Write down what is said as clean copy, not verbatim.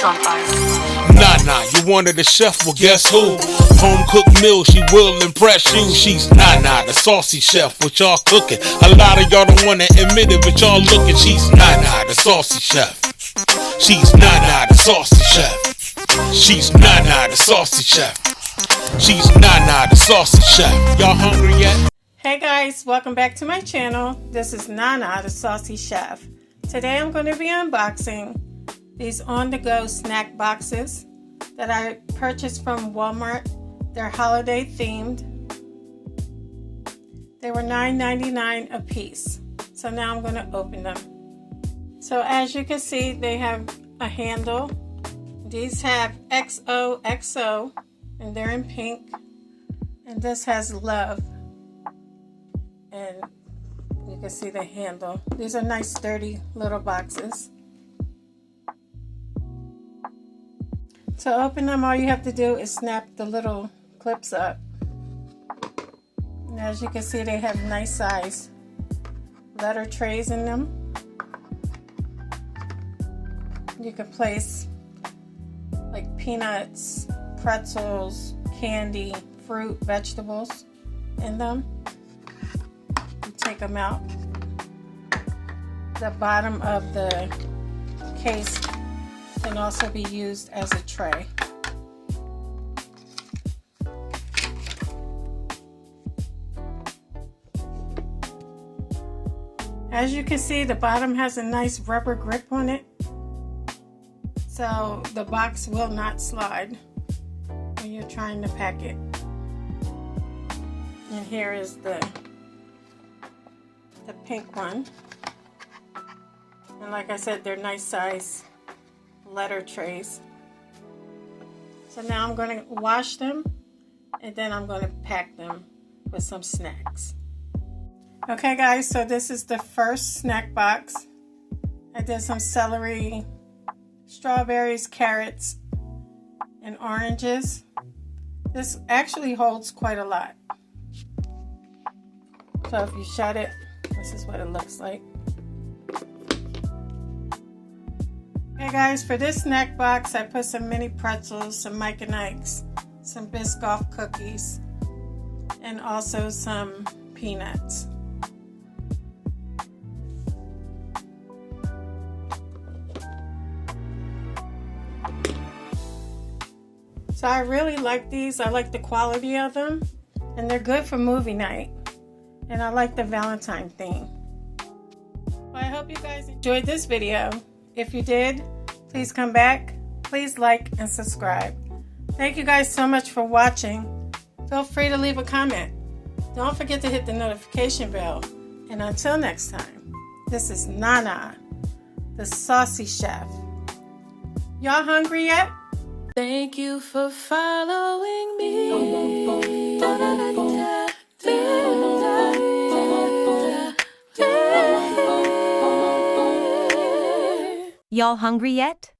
on fire. Nana, you wanted a chef, well guess who? Home cooked meal, she will impress you. She's Nana, the saucy chef, what y'all cooking. A lot of y'all don't wanna admit it, but y'all looking. She's Nana, the saucy chef. She's Nana, the saucy chef. She's Nana, the saucy chef. She's Nana, the saucy chef. Y'all hungry yet? Hey guys, welcome back to my channel. This is Nana, the Saucy Chef. Today I'm going to be unboxing these on-the-go snack boxes that I purchased from Walmart. They're holiday themed. They were $9.99 a piece. So now I'm going to open them. So as you can see, they have a handle. These have XOXO and they're in pink. And this has love. And you can see the handle. These are nice sturdy little boxes. To open them, all you have to do is snap the little clips up. And as you can see, they have nice size letter trays in them. You can place like peanuts, pretzels, candy, fruit, vegetables in them. Take them out. The bottom of the case can also be used as a tray. As you can see, the bottom has a nice rubber grip on it, so the box will not slide when you're trying to pack it. And here is the pink one, and like I said, they're nice size letter trays. So now I'm going to wash them and then I'm going to pack them with some snacks. Okay guys, so this is the first snack box. I did some celery, strawberries, carrots, and oranges. This actually holds quite a lot. So if you shut it, this is what it looks like. Okay guys, for this snack box, I put some mini pretzels, some Mike and Ike's, some Biscoff cookies, and also some peanuts. So I really like these. I like the quality of them, and they're good for movie night. And I like the Valentine theme. Well, I hope you guys enjoyed this video. If you did, please come back. Please like and subscribe. Thank you guys so much for watching. Feel free to leave a comment. Don't forget to hit the notification bell. And until next time, this is Nana, the Saucy Chef. Y'all hungry yet? Thank you for following me. Y'all hungry yet?